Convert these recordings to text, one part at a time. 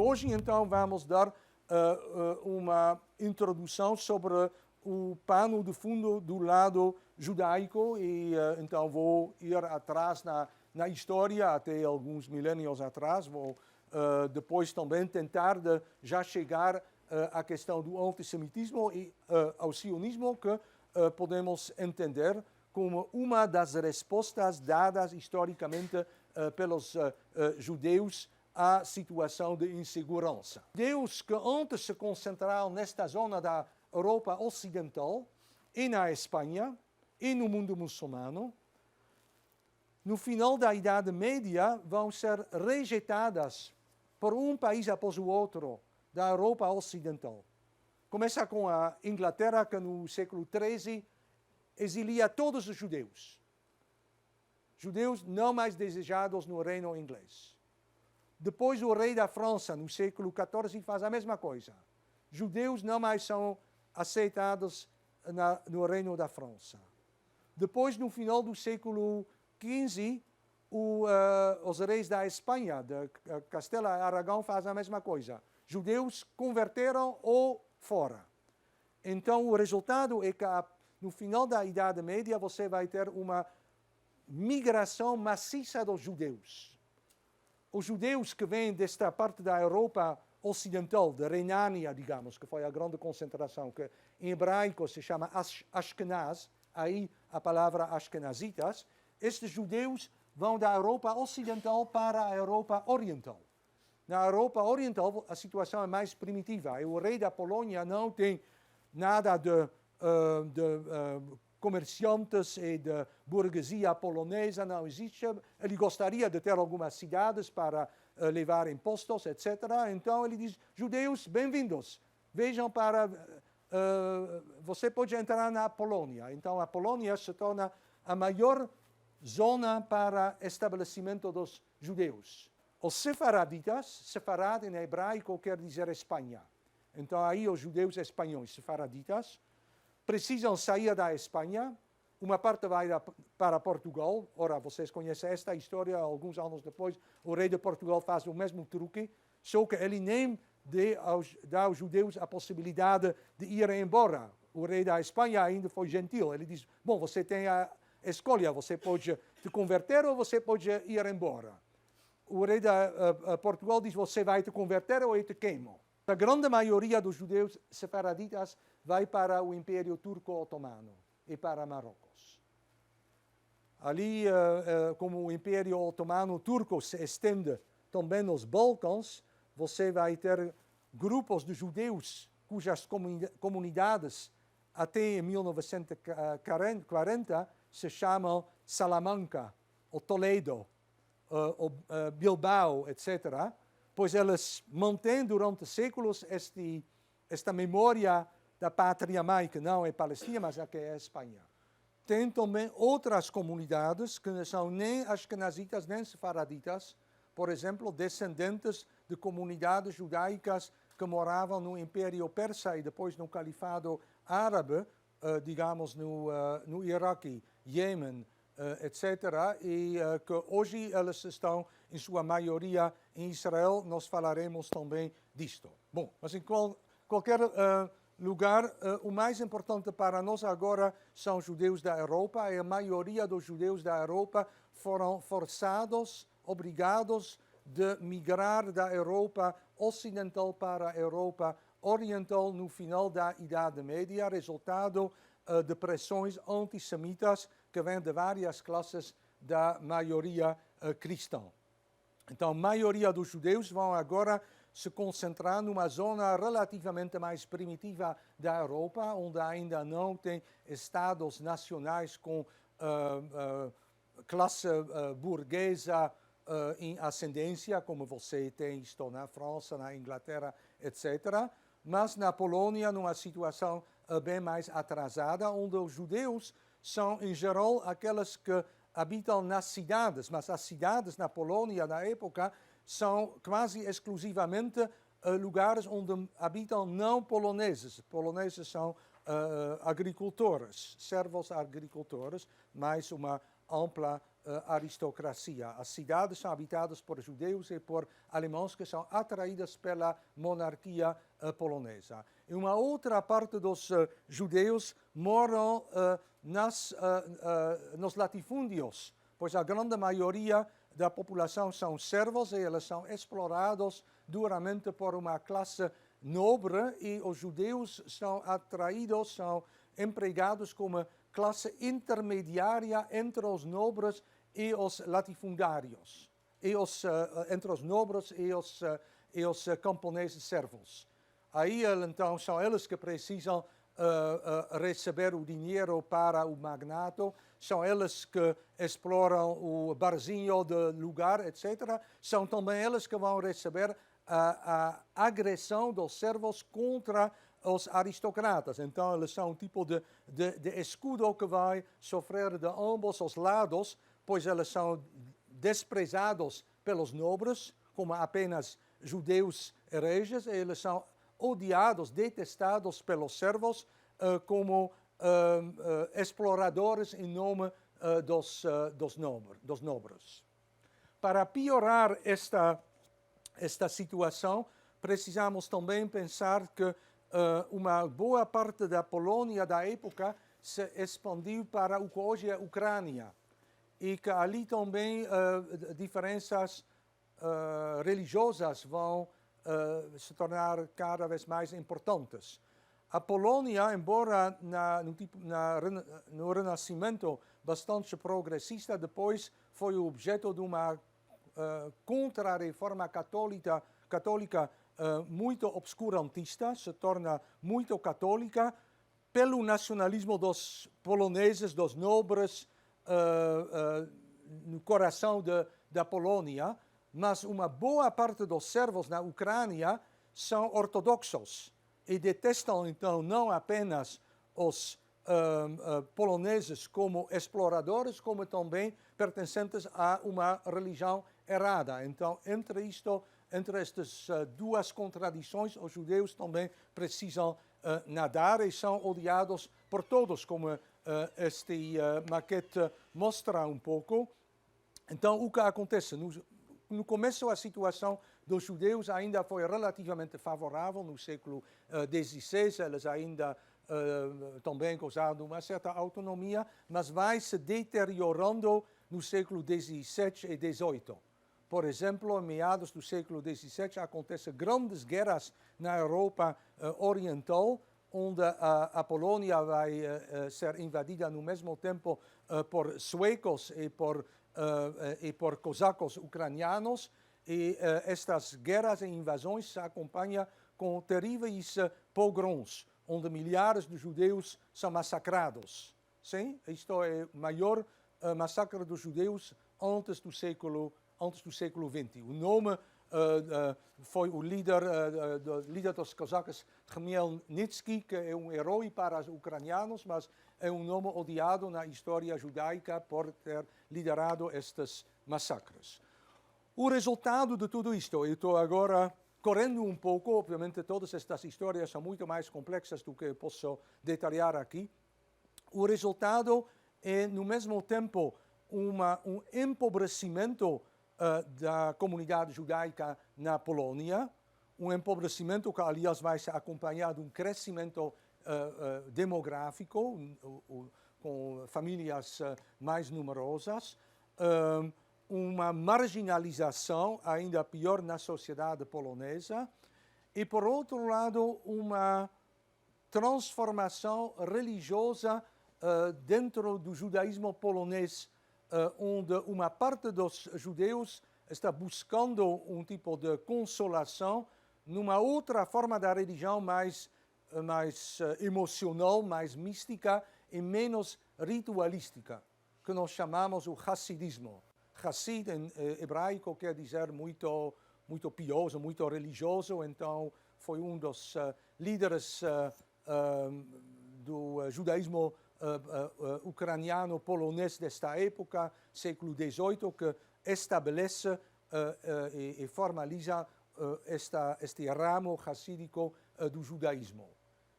Hoje, então, vamos dar uma introdução sobre o pano de fundo do lado judaico e então vou ir atrás na história até alguns milênios atrás. Vou depois também tentar de já chegar à questão do antissemitismo e ao sionismo, que podemos entender como uma das respostas dadas historicamente pelos judeus à situação de insegurança. Judeus que antes se concentraram nesta zona da Europa Ocidental e na Espanha e no mundo muçulmano, no final da Idade Média vão ser rejeitadas por um país após o outro da Europa Ocidental. Começa com a Inglaterra, que no século XIII exilia todos os judeus. Judeus não mais desejados no reino inglês. Depois o rei da França, no século XIV, faz a mesma coisa. Judeus não mais são aceitados no reino da França. Depois, no final do século XV, os reis da Espanha, de Castela e Aragão, fazem a mesma coisa. Judeus converteram ou fora. Então, o resultado é que no final da Idade Média você vai ter uma migração maciça dos judeus. Os judeus que vêm desta parte da Europa Ocidental, da Renânia, digamos, que foi a grande concentração, que em hebraico se chama Ashkenaz, aí a palavra Ashkenazitas, estes judeus vão da Europa Ocidental para a Europa Oriental. Na Europa Oriental a situação é mais primitiva. O rei da Polônia não tem nada de comerciantes e de burguesia polonesa, não existe. Ele gostaria de ter algumas cidades para levar impostos, etc. Então ele diz, judeus, bem-vindos, vejam para... você pode entrar na Polônia. Então a Polônia se torna a maior zona para estabelecimento dos judeus. Os sefaraditas, sefarad em hebraico quer dizer Espanha. Então aí os judeus espanhóis, sefaraditas, precisam sair da Espanha, uma parte vai para Portugal. Ora, vocês conhecem esta história, alguns anos depois, o rei de Portugal faz o mesmo truque, só que ele nem dá aos judeus a possibilidade de ir embora. O rei da Espanha ainda foi gentil, ele diz, bom, você tem a escolha, você pode te converter ou você pode ir embora. O rei de Portugal diz, você vai te converter ou eu te queimo. A grande maioria dos judeus sefaraditas vai para o Império Turco-Otomano e para Marrocos. Ali, como o Império Otomano-Turco se estende também nos Balcãs, você vai ter grupos de judeus cujas comunidades até 1940 se chamam Salamanca, ou Toledo, ou Bilbao, etc., pois eles mantêm durante séculos esta memória da pátria mãe, que não é Palestina, mas que é a Espanha. Tem também outras comunidades que não são nem ashkenazitas nem sefaraditas, por exemplo, descendentes de comunidades judaicas que moravam no Império Persa e depois no Califado Árabe, digamos no Iraque, Iêmen, etc., e que hoje elas estão, em sua maioria, em Israel. Nós falaremos também disto. Bom, mas em qualquer lugar, o mais importante para nós agora são judeus da Europa, e a maioria dos judeus da Europa foram forçados, obrigados de migrar da Europa Ocidental para a Europa Oriental no final da Idade Média, resultado de pressões antissemitas que vêm de várias classes da maioria cristã. Então, a maioria dos judeus vão agora se concentrar numa zona relativamente mais primitiva da Europa, onde ainda não tem estados nacionais com classe burguesa em ascendência, como você tem isto na França, na Inglaterra, etc., mas na Polônia, numa situação bem mais atrasada, onde os judeus são, em geral, aqueles que habitam nas cidades, mas as cidades na Polônia, na época, são quase exclusivamente lugares onde habitam não poloneses. Poloneses são agricultores, servos agricultores, mais uma ampla aristocracia. As cidades são habitadas por judeus e por alemães que são atraídos pela monarquia polonesa. E uma outra parte dos judeus moram nos latifúndios, pois a grande maioria da população são servos e eles são explorados duramente por uma classe nobre e os judeus são atraídos, são empregados como classe intermediária entre os nobres e os latifundários, entre os nobres e os camponeses servos. Aí, então, são eles que precisam receber o dinheiro para o magnato, são eles que exploram o barzinho do lugar, etc. São também eles que vão receber a agressão dos servos contra os aristocratas. Então, eles são um tipo de escudo que vai sofrer de ambos os lados, pois eles são desprezados pelos nobres, como apenas judeus hereges, e eles são odiados, detestados pelos servos, como exploradores em nome dos nobres. Para piorar esta situação, precisamos também pensar que uma boa parte da Polônia da época se expandiu para o que hoje é a Ucrânia e que ali também diferenças religiosas vão se tornar cada vez mais importantes. A Polônia, embora no Renascimento bastante progressista, depois foi objeto de uma contra-reforma católica muito obscurantista, se torna muito católica, pelo nacionalismo dos poloneses, dos nobres, no coração da Polônia, mas uma boa parte dos servos na Ucrânia são ortodoxos e detestam, então, não apenas os poloneses como exploradores, como também pertencentes a uma religião errada. Então, entre estas duas contradições, os judeus também precisam nadar e são odiados por todos, como este maquete mostra um pouco. Então, o que acontece? No começo, a situação dos judeus ainda foi relativamente favorável. No século XVI, eles ainda também gozaram de uma certa autonomia, mas vai se deteriorando no século XVII e XVIII. Por exemplo, em meados do século XVII, acontecem grandes guerras na Europa Oriental, onde a Polônia vai ser invadida no mesmo tempo por suecos e por cosacos ucranianos, e estas guerras e invasões se acompanham com terríveis pogroms, onde milhares de judeus são massacrados. Sim, isto é o maior massacre dos judeus antes do século XX. O nome foi o líder dos cosacos, Khmelnytsky, que é um herói para os ucranianos, mas é um nome odiado na história judaica por ter liderado estes massacres. O resultado de tudo isto, eu estou agora correndo um pouco, obviamente todas estas histórias são muito mais complexas do que posso detalhar aqui. O resultado é, no mesmo tempo, um empobrecimento da comunidade judaica na Polônia, um empobrecimento que, aliás, vai ser acompanhado de um crescimento demográfico, com famílias mais numerosas, uma marginalização ainda pior na sociedade polonesa e, por outro lado, uma transformação religiosa dentro do judaísmo polonês, onde uma parte dos judeus está buscando um tipo de consolação numa outra forma da religião mais emocional, mais mística e menos ritualística, que nós chamamos o Hassidismo. Hassid, em hebraico, quer dizer muito piedoso, muito religioso. Então, foi um dos líderes do judaísmo ucraniano polonês desta época, século XVIII, que estabelece e formaliza este ramo hassídico do judaísmo.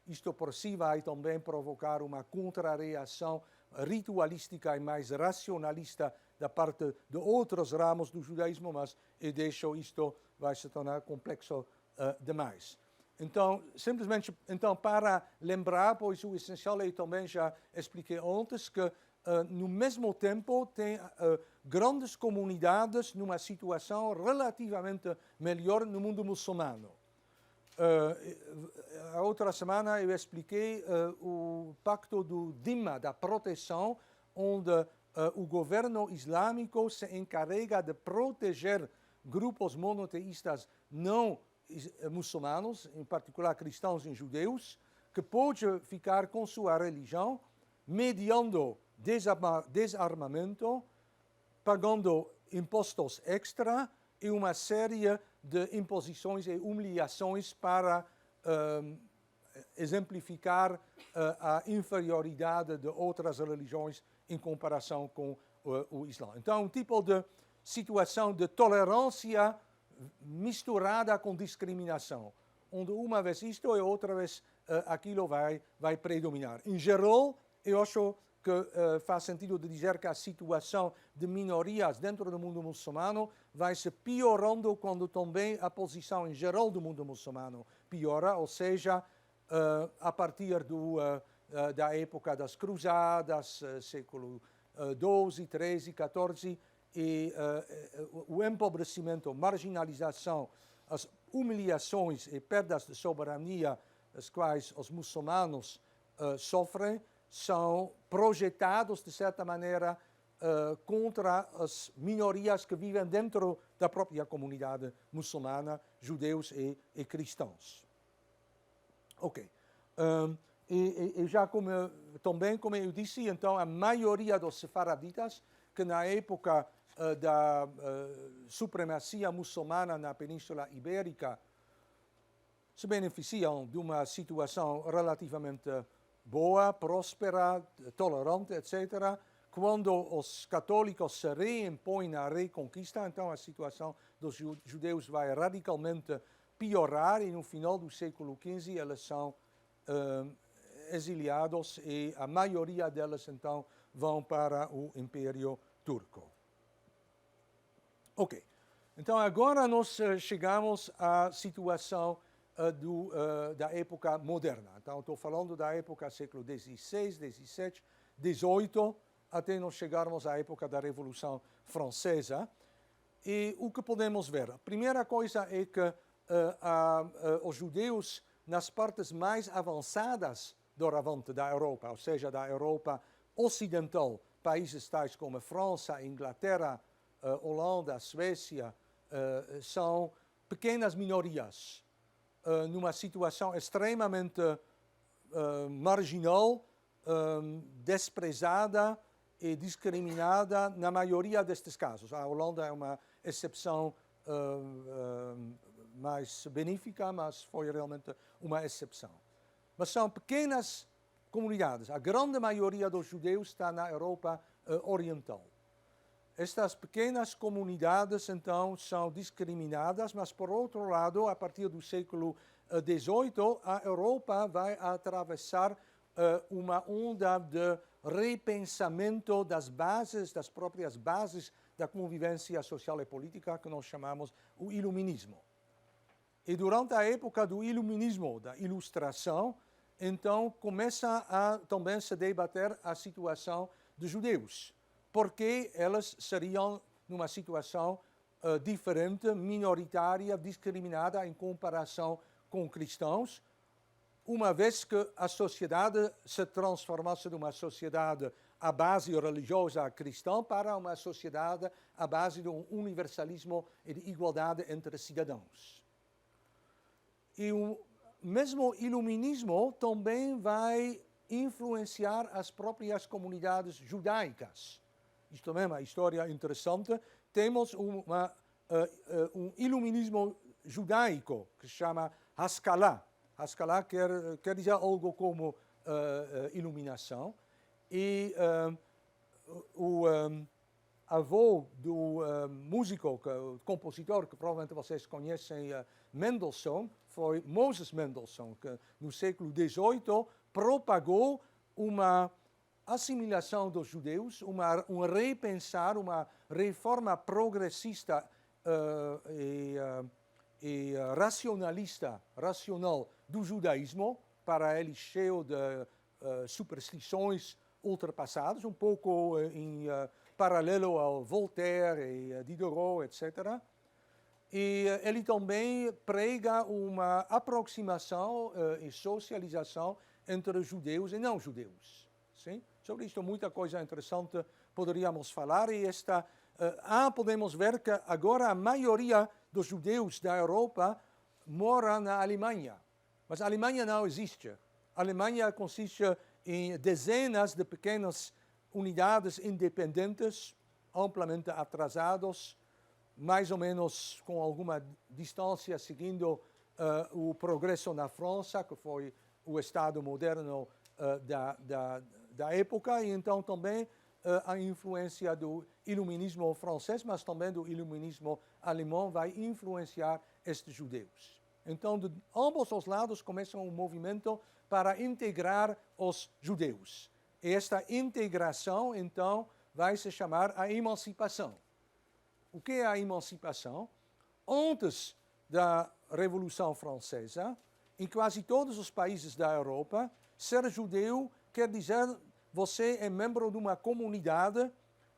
Isto por si vai também provocar uma contrarreação ritualística e mais racionalista da parte de outros ramos do judaísmo, mas eu deixo isto, vai se tornar complexo demais. Então, simplesmente, para lembrar, pois o essencial eu também já expliquei antes, que no mesmo tempo tem grandes comunidades numa situação relativamente melhor no mundo muçulmano. A outra semana eu expliquei o pacto do Dhimma, da proteção, onde o governo islâmico se encarrega de proteger grupos monoteístas não muçulmanos, em particular cristãos e judeus, que pode ficar com sua religião, mediando desarmamento, pagando impostos extra e uma série de imposições e humilhações para exemplificar a inferioridade de outras religiões em comparação com o Islã. Então, um tipo de situação de tolerância misturada com discriminação, onde uma vez isto e outra vez aquilo vai predominar. Em geral, eu acho que faz sentido de dizer que a situação de minorias dentro do mundo muçulmano vai se piorando quando também a posição em geral do mundo muçulmano piora, ou seja, a partir da época das cruzadas, século XII, XIII, XIV, e o empobrecimento, marginalização, as humilhações e perdas de soberania as quais os muçulmanos sofrem, são projetados, de certa maneira, contra as minorias que vivem dentro da própria comunidade muçulmana, judeus e cristãos. Ok. E já também, como eu disse, então, a maioria dos sefaraditas, que na época da supremacia muçulmana na Península Ibérica, se beneficiam de uma situação relativamente boa, próspera, tolerante, etc. Quando os católicos se reimpõem na Reconquista, então a situação dos judeus vai radicalmente piorar e no final do século XV eles são exiliados e a maioria deles então vão para o Império Turco. Ok, então agora nós chegamos à situação da época moderna. Então estou falando da época século XVI, XVII, XVIII, até nós chegarmos à época da Revolução Francesa. E o que podemos ver? A primeira coisa é que os judeus, nas partes mais avançadas doravante da Europa, ou seja, da Europa ocidental, países tais como França, Inglaterra, Holanda, Suécia, são pequenas minorias, numa situação extremamente marginal, desprezada e discriminada na maioria destes casos. A Holanda é uma exceção mais benéfica, mas foi realmente uma exceção. Mas são pequenas comunidades. A grande maioria dos judeus está na Europa oriental. Estas pequenas comunidades, então, são discriminadas, mas, por outro lado, a partir do século XVIII, a Europa vai atravessar uma onda de repensamento das bases, das próprias bases da convivência social e política, que nós chamamos o Iluminismo. E durante a época do Iluminismo, da Ilustração, então começa a também se debater a situação dos judeus, porque elas seriam numa situação diferente, minoritária, discriminada em comparação com cristãos, uma vez que a sociedade se transformasse de uma sociedade à base religiosa cristã para uma sociedade à base de um universalismo e de igualdade entre cidadãos. E o mesmo iluminismo também vai influenciar as próprias comunidades judaicas. Isto mesmo, a história interessante. Temos um iluminismo judaico que se chama Haskalah. Haskalah quer dizer algo como iluminação. E o avô do músico, compositor, que provavelmente vocês conhecem, Mendelssohn, foi Moses Mendelssohn, que no século XVIII propagou uma assimilação dos judeus, um repensar, uma reforma progressista e racional do judaísmo, para ele cheio de superstições ultrapassadas, um pouco em paralelo ao Voltaire e Diderot, etc. E ele também prega uma aproximação e socialização entre judeus e não-judeus. Sim? Sobre isto, muita coisa interessante poderíamos falar. E podemos ver que agora a maioria dos judeus da Europa mora na Alemanha. Mas a Alemanha não existe. A Alemanha consiste em dezenas de pequenas unidades independentes, amplamente atrasados, mais ou menos com alguma distância, seguindo o progresso na França, que foi o Estado moderno da época, e então também a influência do iluminismo francês, mas também do iluminismo alemão, vai influenciar estes judeus. Então, de ambos os lados começa um movimento para integrar os judeus. E esta integração, então, vai se chamar a emancipação. O que é a emancipação? Antes da Revolução Francesa, em quase todos os países da Europa, ser judeu quer dizer você é membro de uma comunidade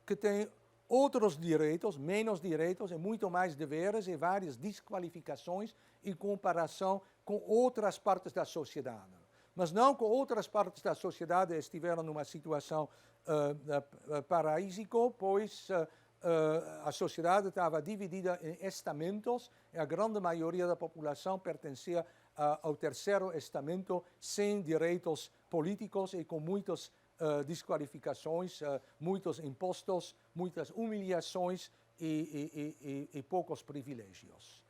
que tem outros direitos, menos direitos e muito mais deveres e várias desqualificações em comparação com outras partes da sociedade. Mas não que outras partes da sociedade estiveram numa situação paraísica, pois a sociedade estava dividida em estamentos e a grande maioria da população pertencia ao terceiro estamento, sem direitos políticos e com muitas desqualificações, muitos impostos, muitas humilhações e poucos privilégios.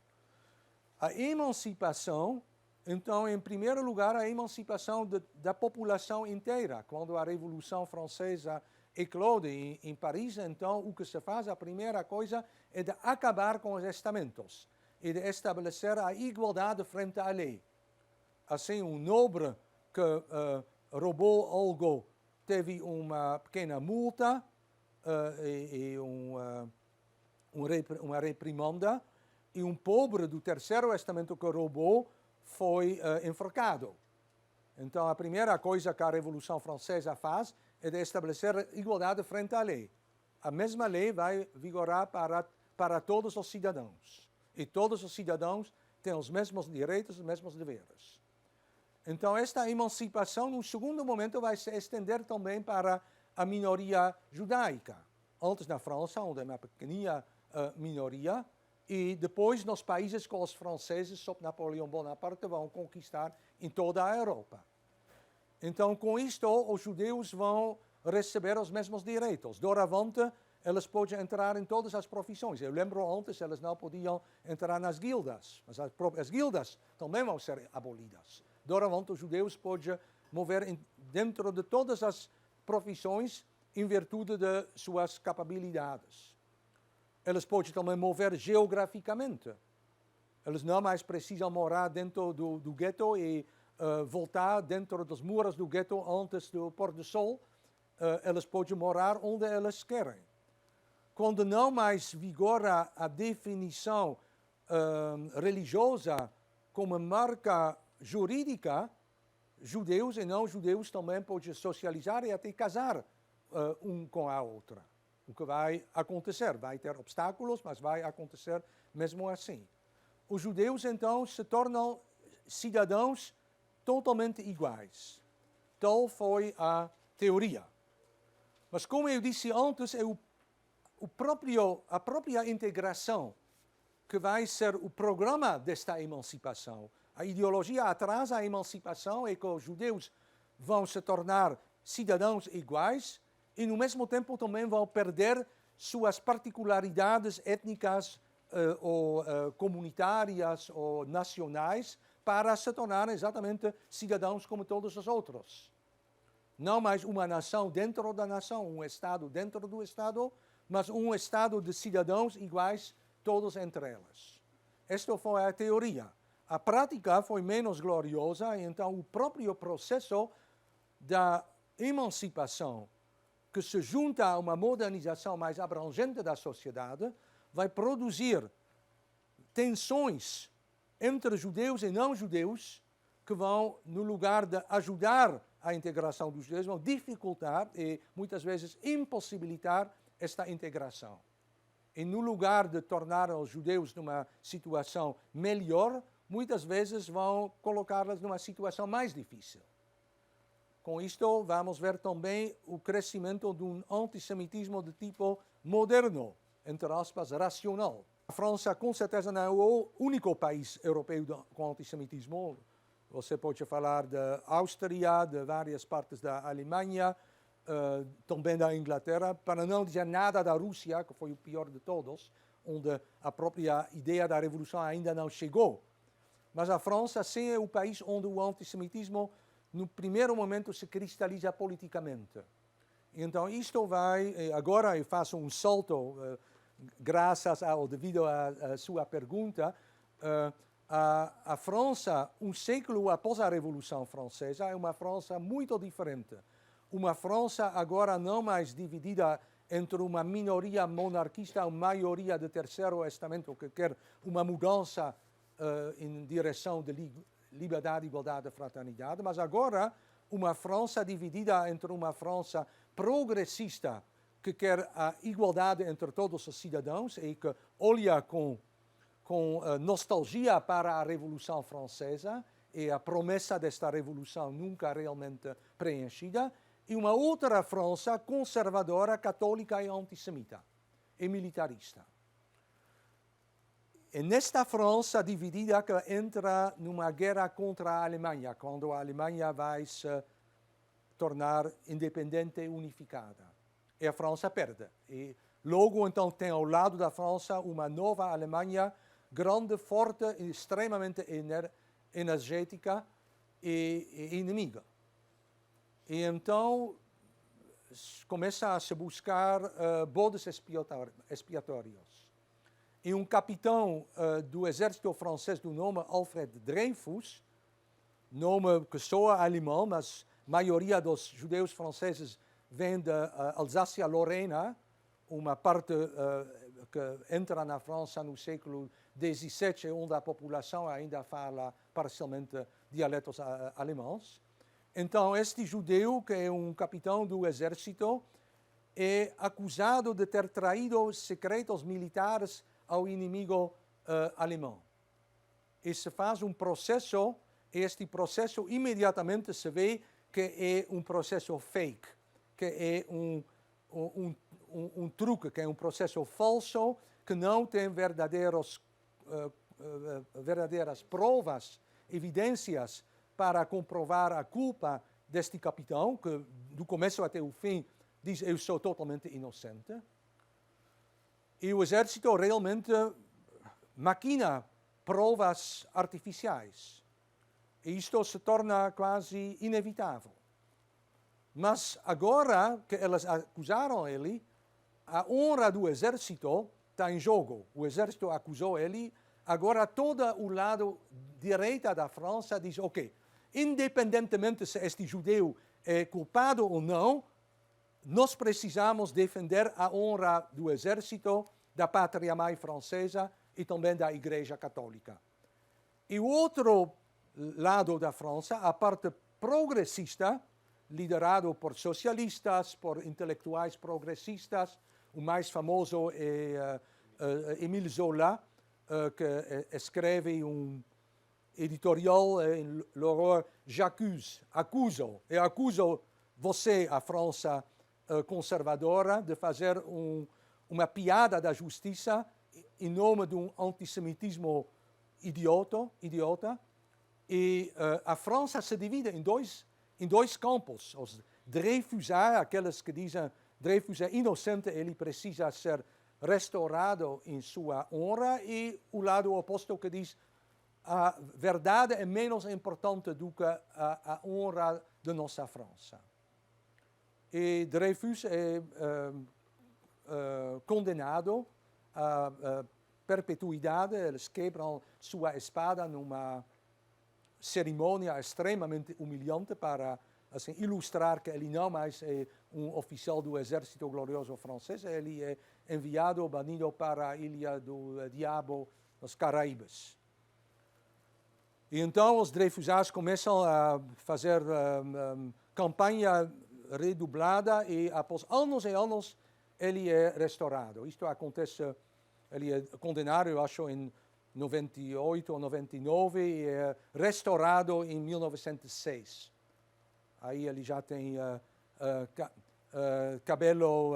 A emancipação, então, em primeiro lugar, a emancipação da população inteira. Quando a Revolução Francesa eclode em Paris, então, o que se faz, a primeira coisa, é de acabar com os estamentos e de estabelecer a igualdade frente à lei. Assim, um nobre que roubou algo teve uma pequena multa e uma reprimanda, e um pobre do terceiro estamento que roubou foi enforcado. Então, a primeira coisa que a Revolução Francesa faz é de estabelecer igualdade frente à lei. A mesma lei vai vigorar para todos os cidadãos. E todos os cidadãos têm os mesmos direitos, os mesmos deveres. Então, esta emancipação, num segundo momento, vai se estender também para a minoria judaica. Antes na França, onde é uma pequena minoria, e depois nos países que os franceses, sob Napoleão Bonaparte, vão conquistar em toda a Europa. Então, com isto, os judeus vão receber os mesmos direitos. Doravante, eles podem entrar em todas as profissões. Eu lembro antes, eles não podiam entrar nas guildas, mas as guildas também vão ser abolidas. Doravante, os judeus podem mover dentro de todas as profissões em virtude de suas capacidades. Eles podem também mover geograficamente. Eles não mais precisam morar dentro do gueto e voltar dentro dos muros do gueto antes do pôr do sol. Eles podem morar onde eles querem. Quando não mais vigora a definição religiosa como marca jurídica, judeus e não-judeus também podem socializar e até casar um com a outra. O que vai acontecer? Vai ter obstáculos, mas vai acontecer mesmo assim. Os judeus, então, se tornam cidadãos totalmente iguais. Tal foi a teoria. Mas, como eu disse antes, é a própria integração que vai ser o programa desta emancipação. A ideologia atrás da emancipação é que os judeus vão se tornar cidadãos iguais e, no mesmo tempo, também vão perder suas particularidades étnicas ou comunitárias ou nacionais para se tornar exatamente cidadãos como todos os outros. Não mais uma nação dentro da nação, um Estado dentro do Estado, mas um Estado de cidadãos iguais, todos entre eles. Esta foi a teoria. A prática foi menos gloriosa, então o próprio processo da emancipação que se junta a uma modernização mais abrangente da sociedade, vai produzir tensões entre judeus e não-judeus que vão, no lugar de ajudar a integração dos judeus, vão dificultar e muitas vezes impossibilitar esta integração. E no lugar de tornar os judeus numa situação melhor, muitas vezes vão colocá-los numa situação mais difícil. Com isto, vamos ver também o crescimento de um antissemitismo de tipo moderno, entre aspas, racional. A França, com certeza, não é o único país europeu com antissemitismo. Você pode falar da Áustria, de várias partes da Alemanha, também da Inglaterra, para não dizer nada da Rússia, que foi o pior de todos, onde a própria ideia da revolução ainda não chegou. Mas a França, sim, é o país onde o antissemitismo, no primeiro momento, se cristaliza politicamente. Então, isto vai, agora eu faço um salto, devido à sua pergunta, a França, um século após a Revolução Francesa, é uma França muito diferente. Uma França agora não mais dividida entre uma minoria monarquista e uma maioria de terceiro estamento que quer uma mudança em direção de liberdade, igualdade e fraternidade, mas agora uma França dividida entre uma França progressista que quer a igualdade entre todos os cidadãos e que olha com nostalgia para a Revolução Francesa e a promessa desta revolução nunca realmente preenchida, e uma outra França conservadora, católica e antissemita e militarista. E nesta França dividida que entra numa guerra contra a Alemanha, quando a Alemanha vai se tornar independente e unificada. E a França perde. E logo então tem ao lado da França uma nova Alemanha grande, forte, extremamente energética e inimiga. E então começa a se buscar bodes expiatórios. E um capitão do exército francês do nome Alfred Dreyfus, nome que soa alemão, mas a maioria dos judeus franceses vem da Alsácia-Lorena, uma parte que entra na França no século XVII, onde a população ainda fala parcialmente dialetos alemães. Então, este judeu, que é um capitão do exército, é acusado de ter traído secretos militares ao inimigo alemão. E se faz um processo, e este processo imediatamente se vê que é um processo fake, que é um truque, que é um processo falso, que não tem verdadeiras provas, evidências para comprovar a culpa deste capitão, que do começo até o fim diz eu sou totalmente inocente. E o exército realmente maquina provas artificiais. E isto se torna quase inevitável. Mas agora que eles acusaram ele, a honra do exército está em jogo. O exército acusou ele, agora todo o lado direita da França diz, ok, independentemente se este judeu é culpado ou não, nós precisamos defender a honra do exército, da pátria-mãe francesa e também da Igreja Católica. E o outro lado da França, a parte progressista, liderado por socialistas, por intelectuais progressistas, o mais famoso é Émile Zola, que escreve um editorial em L'Horreur, j'accuse, acuso você, a França conservadora, de fazer uma piada da justiça em nome de um antissemitismo idiota. E a França se divide em dois campos. Os Dreyfusards, aqueles que dizem Dreyfus é inocente, ele precisa ser restaurado em sua honra, e o lado oposto que diz a verdade é menos importante do que a honra de nossa França. E Dreyfus é condenado à perpetuidade, eles quebram sua espada numa cerimônia extremamente humilhante para assim, ilustrar que ele não mais é oficial do Exército Glorioso francês, ele é enviado, banido para a Ilha do Diabo, nos Caraíbas. E então os Dreyfusados começam a fazer campanha redoblada e após anos e anos ele é restaurado. Isto acontece, ele é condenado, eu acho, em 98 ou 99 e é restaurado em 1906. Aí ele já tem cabelo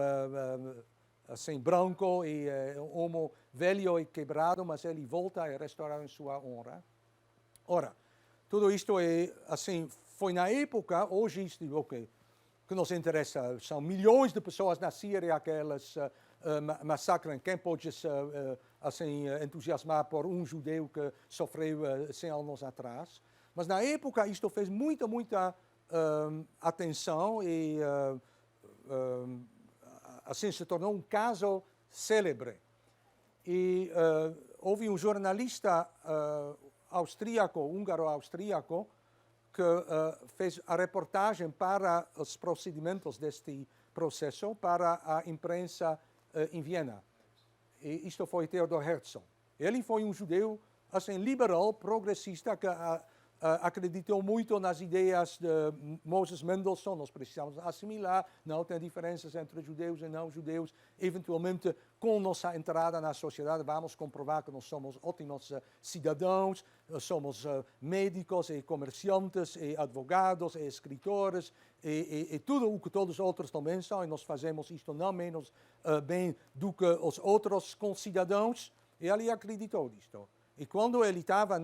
assim branco e um homem velho e quebrado, mas ele volta a restaurar em sua honra. Ora, tudo isto é assim, foi na época, hoje isto, que nos interessa, são milhões de pessoas na Síria, aquelas massacres, quem pode assim, entusiasmar por um judeu que sofreu 100 anos atrás. Mas na época isto fez muita atenção e assim se tornou um caso célebre. E houve um jornalista húngaro-austríaco, que fez a reportagem para os procedimentos deste processo para a imprensa em Viena. E isto foi Theodor Herzl. Ele foi um judeu assim, liberal, progressista, que acreditou muito nas ideias de Moses Mendelssohn. Nós precisamos assimilar, não tem diferenças entre judeus e não judeus. Eventualmente, com nossa entrada na sociedade, vamos comprovar que nós somos ótimos cidadãos, somos médicos e comerciantes e advogados e escritores e tudo o que todos os outros também são, e nós fazemos isto não menos bem do que os outros concidadãos. E ele acreditou nisto. E quando ele estava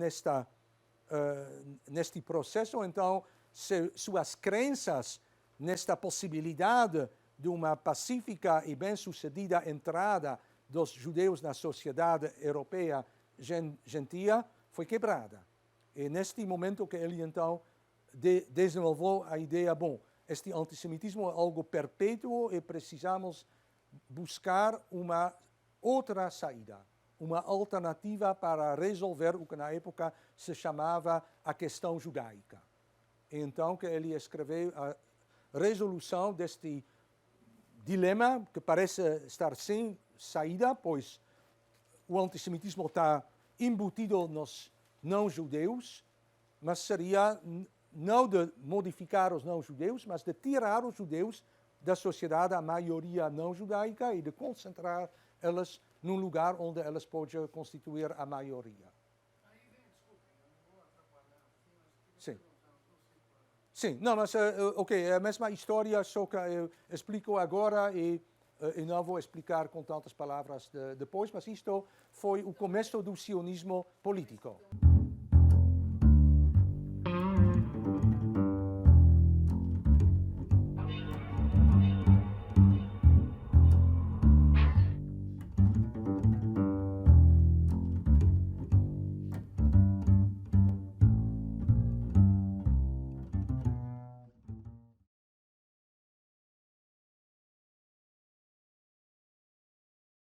neste processo, então, suas crenças nesta possibilidade de uma pacífica e bem-sucedida entrada dos judeus na sociedade europeia gentia foi quebrada. E neste momento que ele, então, desenvolveu a ideia, bom, este antissemitismo é algo perpétuo e precisamos buscar uma outra saída, uma alternativa para resolver o que na época se chamava a questão judaica. Então que ele escreveu a resolução deste dilema, que parece estar sem saída, pois o antissemitismo está embutido nos não-judeus, mas seria não de modificar os não-judeus, mas de tirar os judeus da sociedade, a maioria não-judaica, e de concentrar elas num lugar onde elas podem constituir a maioria. Sim. Sim, não, mas é a mesma história, só que eu explico agora e não vou explicar com tantas palavras depois, mas isto foi o começo do sionismo político.